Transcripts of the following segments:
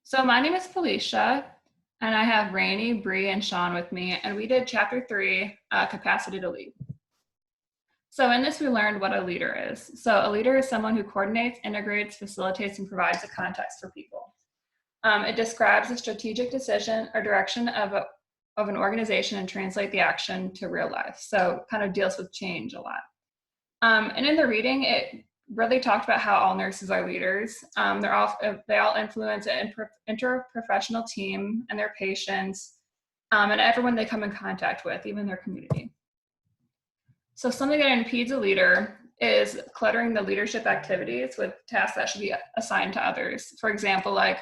So my name is Felicia, and I have Rainey, Bree, and Sean with me, and we did Chapter 3, Capacity to Lead. So in this, we learned what a leader is. So a leader is someone who coordinates, integrates, facilitates, and provides a context for people. It describes a strategic decision or direction of an organization and translate the action to real life. So kind of deals with change a lot. And in the reading, it really talked about how all nurses are leaders. They all influence an interprofessional team and their patients, and everyone they come in contact with, even their community. So something that impedes a leader is cluttering the leadership activities with tasks that should be assigned to others. For example, like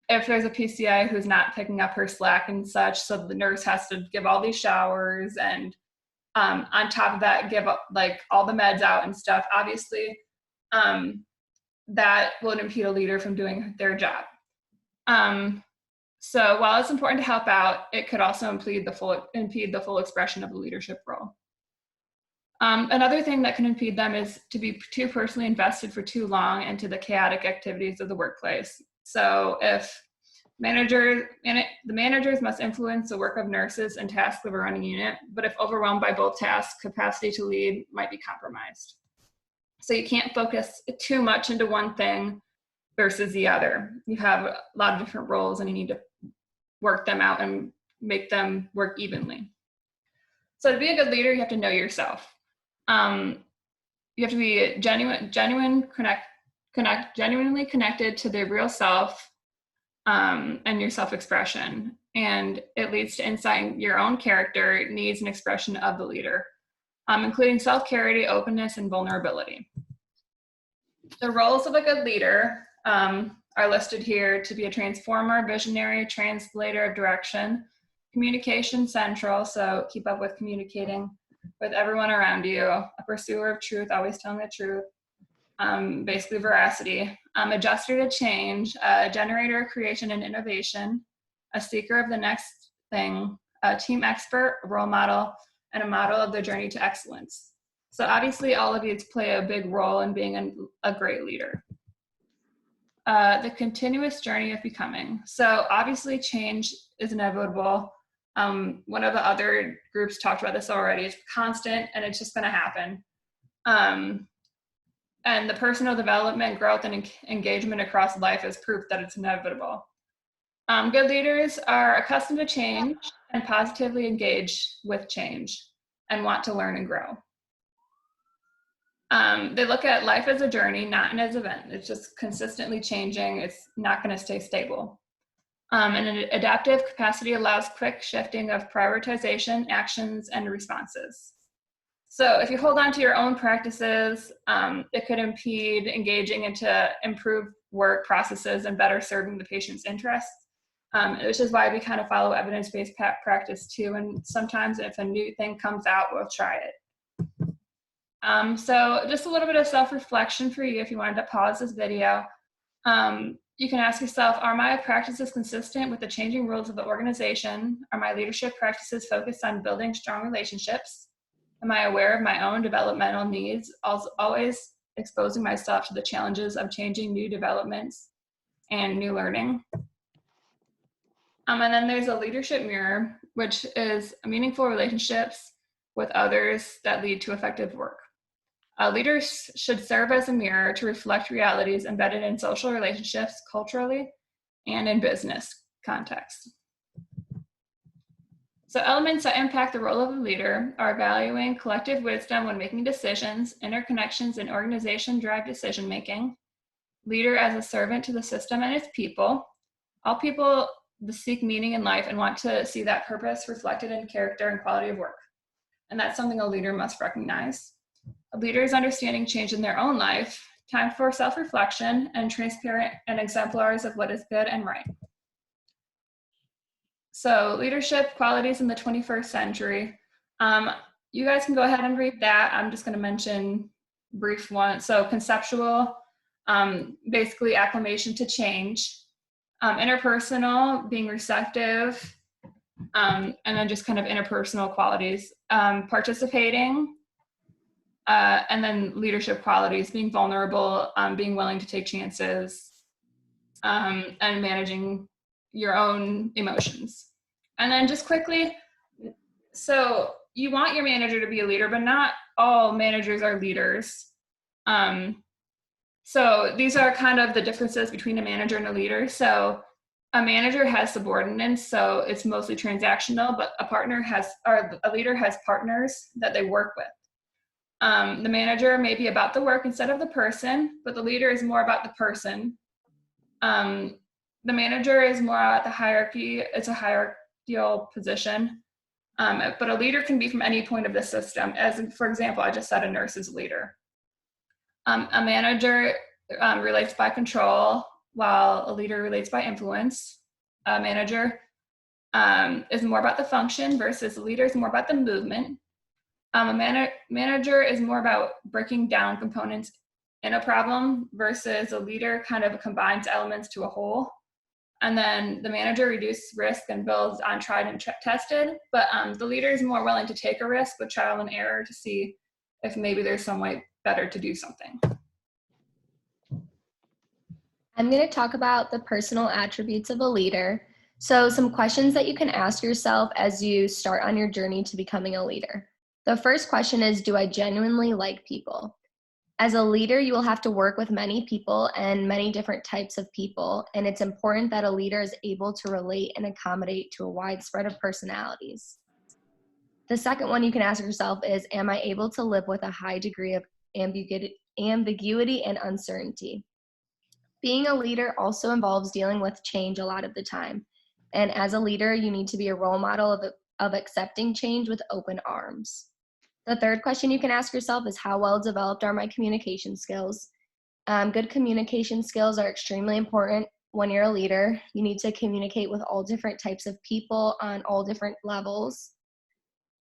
if there's a PCI who's not picking up her slack and such, so the nurse has to give all these showers and on top of that, give up like all the meds out and stuff. Obviously, that will impede a leader from doing their job. So while it's important to help out, it could also impede the full expression of the leadership role. Another thing that can impede them is to be too personally invested for too long into the chaotic activities of the workplace. So if the managers must influence the work of nurses and tasks of a running unit, but if overwhelmed by both tasks, capacity to lead might be compromised. So you can't focus too much into one thing versus the other. You have a lot of different roles and you need to work them out and make them work evenly. So to be a good leader, you have to know yourself. You have to be genuinely connected to the real self, and your self-expression. And it leads to insight in your own character, needs, and expression of the leader, including self-clarity, openness, and vulnerability. The roles of a good leader are listed here to be a transformer, visionary, translator of direction, communication central, so keep up with communicating with everyone around you, a pursuer of truth, always telling the truth, basically veracity, adjuster to change, a generator of creation and innovation, a seeker of the next thing, a team expert, a role model, and a model of the journey to excellence. So obviously all of these play a big role in being a great leader. The continuous journey of becoming. So obviously change is inevitable. One of the other groups talked about this already. It's constant and it's just gonna happen. And the personal development, growth, and engagement across life is proof that it's inevitable. Good leaders are accustomed to change and positively engage with change and want to learn and grow. They look at life as a journey, not as an event. It's just consistently changing. It's not going to stay stable. And an adaptive capacity allows quick shifting of prioritization, actions, and responses. So if you hold on to your own practices, it could impede engaging into improved work processes and better serving the patient's interests, which is why we kind of follow evidence-based practice too. And sometimes if a new thing comes out, we'll try it. So just a little bit of self-reflection for you if you wanted to pause this video. You can ask yourself, are my practices consistent with the changing rules of the organization? Are my leadership practices focused on building strong relationships? Am I aware of my own developmental needs? Also, always exposing myself to the challenges of changing new developments and new learning. And then there's a leadership mirror, which is meaningful relationships with others that lead to effective work. Leaders should serve as a mirror to reflect realities embedded in social relationships, culturally, and in business context. So elements that impact the role of a leader are valuing collective wisdom when making decisions, interconnections in organization drive decision-making, leader as a servant to the system and its people. All people seek meaning in life and want to see that purpose reflected in character and quality of work. And that's something a leader must recognize. A leader is understanding change in their own life, time for self-reflection, and transparent and exemplars of what is good and right. So leadership qualities in the 21st century. You guys can go ahead and read that. I'm just going to mention brief one. So conceptual, basically acclimation to change. Interpersonal, being receptive, and then just kind of interpersonal qualities. Participating, and then leadership qualities, being vulnerable, being willing to take chances, and managing your own emotions. And then just quickly, so you want your manager to be a leader, but not all managers are leaders. So these are kind of the differences between a manager and a leader. So a manager has subordinates, so it's mostly transactional, but a leader has partners that they work with. The manager may be about the work instead of the person, but the leader is more about the person. The manager is more at the hierarchy. It's a hierarchical position. But a leader can be from any point of the system. As for example, I just said a nurse is a leader. A manager relates by control, while a leader relates by influence. A manager is more about the function versus a leader is more about the movement. A manager is more about breaking down components in a problem versus a leader kind of combines elements to a whole. And then the manager reduces risk and builds on tried and tested, but the leader is more willing to take a risk with trial and error to see if maybe there's some way better to do something. I'm going to talk about the personal attributes of a leader. So some questions that you can ask yourself as you start on your journey to becoming a leader. The first question is, do I genuinely like people? As a leader, you will have to work with many people and many different types of people, and it's important that a leader is able to relate and accommodate to a wide spread of personalities. The second one you can ask yourself is, am I able to live with a high degree of ambiguity and uncertainty? Being a leader also involves dealing with change a lot of the time, and as a leader, you need to be a role model of accepting change with open arms. The third question you can ask yourself is, how well developed are my communication skills? Good communication skills are extremely important when you're a leader. You need to communicate with all different types of people on all different levels.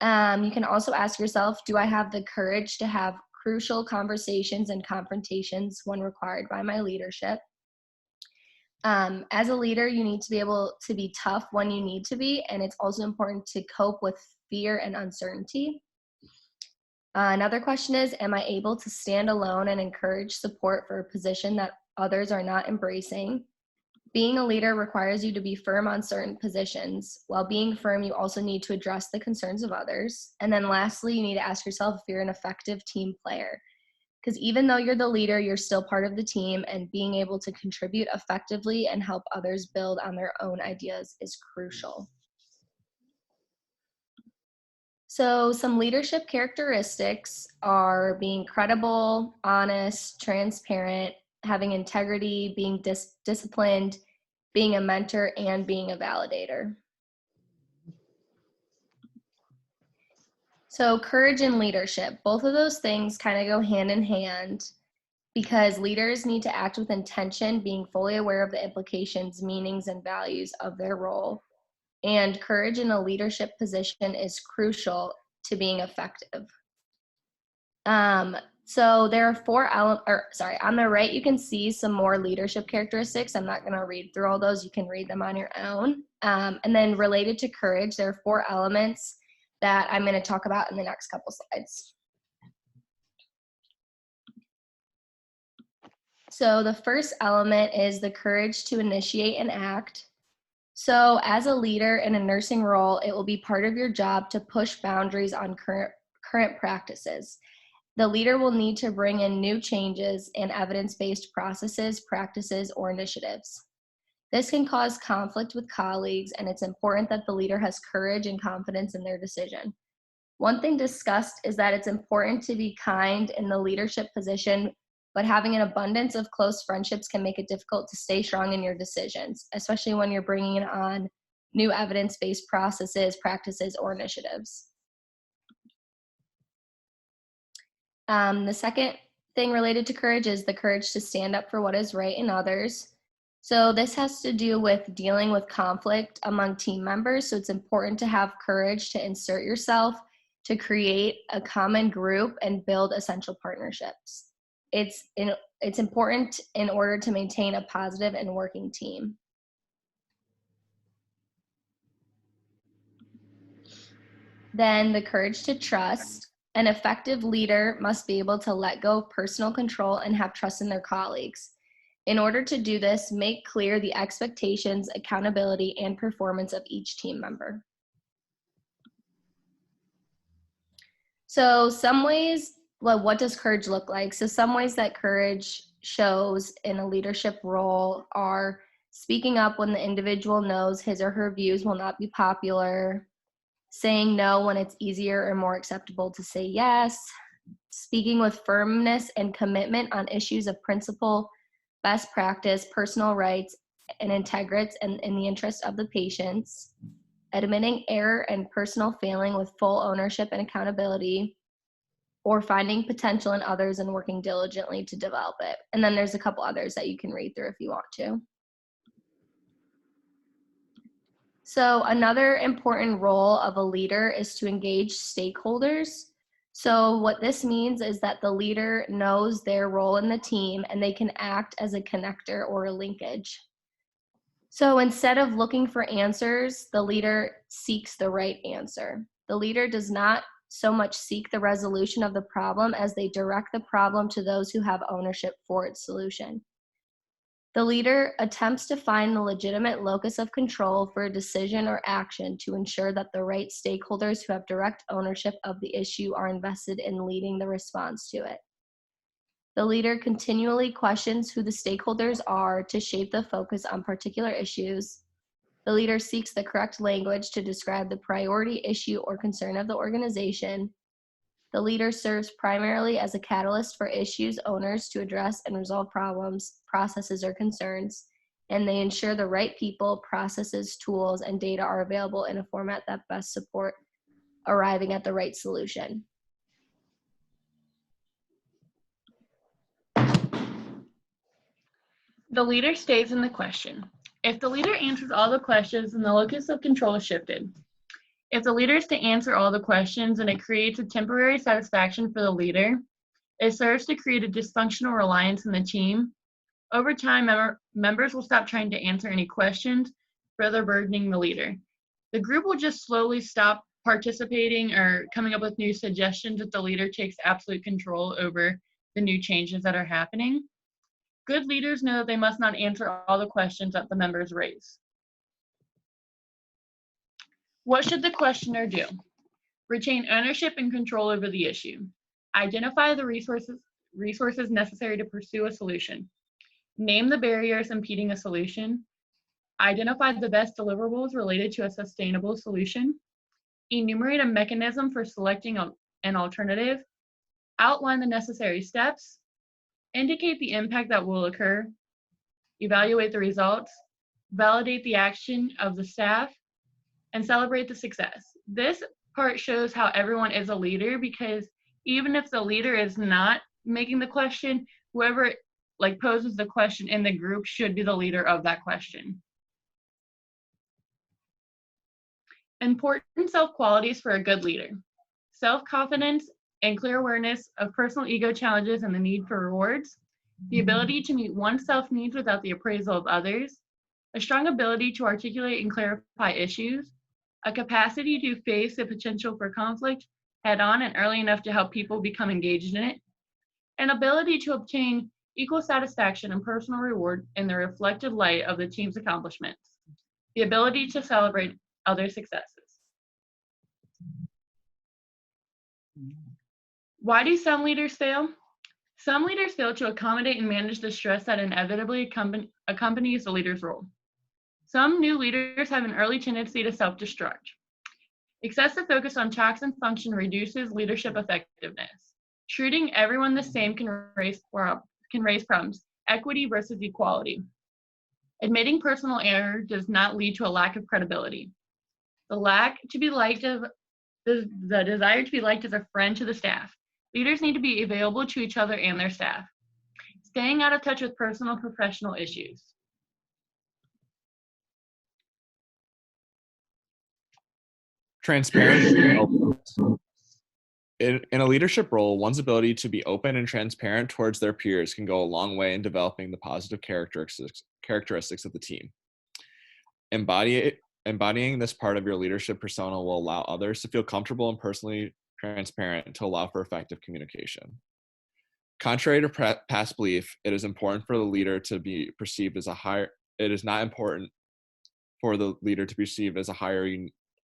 You can also ask yourself, do I have the courage to have crucial conversations and confrontations when required by my leadership? As a leader, you need to be able to be tough when you need to be, and it's also important to cope with fear and uncertainty. Another question is, am I able to stand alone and encourage support for a position that others are not embracing? Being a leader requires you to be firm on certain positions. While being firm, you also need to address the concerns of others. And then lastly, you need to ask yourself if you're an effective team player. Because even though you're the leader, you're still part of the team, and being able to contribute effectively and help others build on their own ideas is crucial. So some leadership characteristics are being credible, honest, transparent, having integrity, being disciplined, being a mentor, and being a validator. So courage and leadership, both of those things kind of go hand in hand because leaders need to act with intention, being fully aware of the implications, meanings, and values of their role. And courage in a leadership position is crucial to being effective. So there are on the right, you can see some more leadership characteristics. I'm not going to read through all those. You can read them on your own. And then related to courage, there are 4 elements that I'm going to talk about in the next couple slides. So the first element is the courage to initiate and act. So as a leader in a nursing role, it will be part of your job to push boundaries on current practices. The leader will need to bring in new changes in evidence-based processes, practices, or initiatives. This can cause conflict with colleagues, and it's important that the leader has courage and confidence in their decision. One thing discussed is that it's important to be kind in the leadership position, but having an abundance of close friendships can make it difficult to stay strong in your decisions, especially when you're bringing on new evidence-based processes, practices, or initiatives. The second thing related to courage is the courage to stand up for what is right in others. So this has to do with dealing with conflict among team members. So it's important to have courage to insert yourself, to create a common group and build essential partnerships. It's important in order to maintain a positive and working team. Then the courage to trust. An effective leader must be able to let go of personal control and have trust in their colleagues. In order to do this, make clear the expectations, accountability, and performance of each team member. So some ways, well, what does courage look like? So some ways that courage shows in a leadership role are speaking up when the individual knows his or her views will not be popular, saying no when it's easier or more acceptable to say yes, speaking with firmness and commitment on issues of principle, best practice, personal rights, and integrity and in the interest of the patients, admitting error and personal failing with full ownership and accountability, or finding potential in others and working diligently to develop it. And then there's a couple others that you can read through if you want to. So another important role of a leader is to engage stakeholders. So what this means is that the leader knows their role in the team and they can act as a connector or a linkage. So instead of looking for answers, the leader seeks the right answer. The leader does not so much seek the resolution of the problem as they direct the problem to those who have ownership for its solution. The leader attempts to find the legitimate locus of control for a decision or action to ensure that the right stakeholders who have direct ownership of the issue are invested in leading the response to it. The leader continually questions who the stakeholders are to shape the focus on particular issues. The leader seeks the correct language to describe the priority issue or concern of the organization. The leader serves primarily as a catalyst for issues owners to address and resolve problems, processes, or concerns, and they ensure the right people, processes, tools, and data are available in a format that best support arriving at the right solution. The leader stays in the question. If the leader answers all the questions, then the locus of control is shifted. If the leader is to answer all the questions and it creates a temporary satisfaction for the leader, it serves to create a dysfunctional reliance in the team. Over time, members will stop trying to answer any questions, further burdening the leader. The group will just slowly stop participating or coming up with new suggestions if the leader takes absolute control over the new changes that are happening. Good leaders know that they must not answer all the questions that the members raise. What should the questioner do? Retain ownership and control over the issue. Identify the resources necessary to pursue a solution. Name the barriers impeding a solution. Identify the best deliverables related to a sustainable solution. Enumerate a mechanism for selecting an alternative. Outline the necessary steps. Indicate the impact that will occur. Evaluate the results. Validate the action of the staff. And celebrate the success. This part shows how everyone is a leader, because even if the leader is not making the question, whoever poses the question in the group should be the leader of that question. Important self-qualities for a good leader. Self-confidence and clear awareness of personal ego challenges and the need for rewards. The ability to meet one's self-needs without the appraisal of others. A strong ability to articulate and clarify issues. A capacity to face the potential for conflict head-on and early enough to help people become engaged in it. An ability to obtain equal satisfaction and personal reward in the reflected light of the team's accomplishments. The ability to celebrate other successes. Why do some leaders fail? Some leaders fail to accommodate and manage the stress that inevitably accompanies the leader's role. Some new leaders have an early tendency to self-destruct. Excessive focus on task and function reduces leadership effectiveness. Treating everyone the same can raise problems. Equity versus equality. Admitting personal error does not lead to a lack of credibility. The desire to be liked as a friend to the staff. Leaders need to be available to each other and their staff. Staying out of touch with personal and professional issues. Transparency. In a leadership role, one's ability to be open and transparent towards their peers can go a long way in developing the positive characteristics of the team. Embodying this part of your leadership persona will allow others to feel comfortable and personally transparent to allow for effective communication. Contrary to past belief, it is important for the leader to be perceived as a higher. It is not important for the leader to be perceived as a higher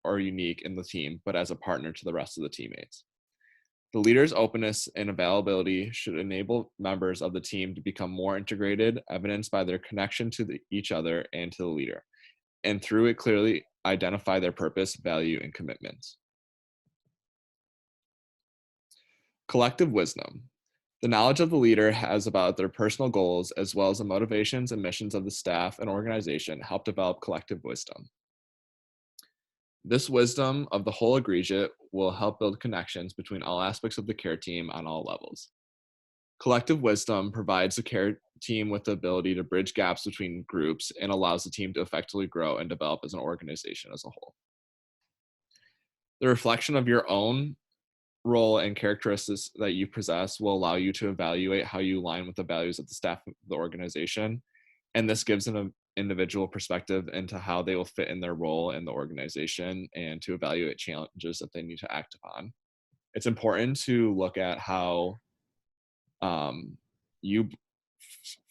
or unique in the team, but as a partner to the rest of the teammates. The leader's openness and availability should enable members of the team to become more integrated, evidenced by their connection to each other and to the leader, and through it clearly identify their purpose, value, and commitments. Collective wisdom. The knowledge of the leader has about their personal goals, as well as the motivations and missions of the staff and organization, help develop collective wisdom. This wisdom of the whole egregiote will help build connections between all aspects of the care team on all levels. Collective wisdom provides the care team with the ability to bridge gaps between groups and allows the team to effectively grow and develop as an organization as a whole. The reflection of your own role and characteristics that you possess will allow you to evaluate how you align with the values of the staff of the organization. And this gives an individual perspective into how they will fit in their role in the organization and to evaluate challenges that they need to act upon. It's important to look at how you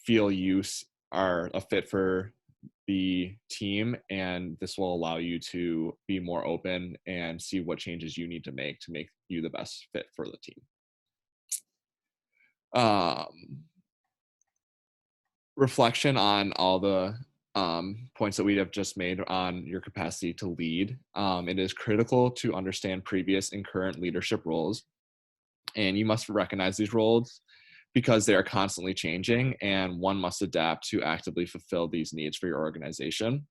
feel you are a fit for the team, and this will allow you to be more open and see what changes you need to make you the best fit for the team. Reflection on all the points that we have just made on your capacity to lead. It is critical to understand previous and current leadership roles, and you must recognize these roles because they are constantly changing, and one must adapt to actively fulfill these needs for your organization.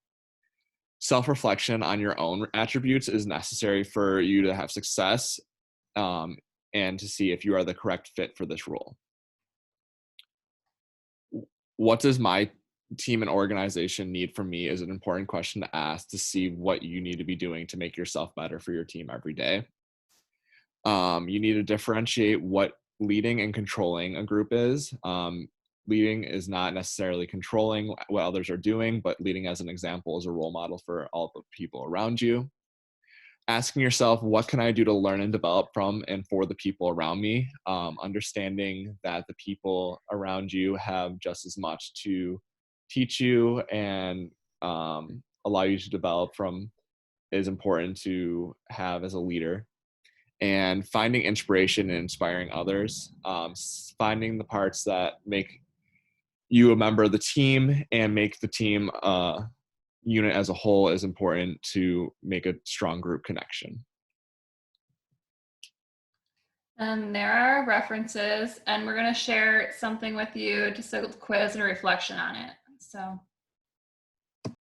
Self-reflection on your own attributes is necessary for you to have success and to see if you are the correct fit for this role. What does my team and organization need from me is an important question to ask to see what you need to be doing to make yourself better for your team every day. You need to differentiate what leading and controlling a group is. Leading is not necessarily controlling what others are doing, but leading as an example is a role model for all the people around you. Asking yourself, what can I do to learn and develop from and for the people around me? Understanding that the people around you have just as much to teach you and allow you to develop from is important to have as a leader. And finding inspiration and inspiring others, finding the parts that make you a member of the team and make the team unit as a whole is important to make a strong group connection. And there are references, and we're going to share something with you, just a quiz and a reflection on it. So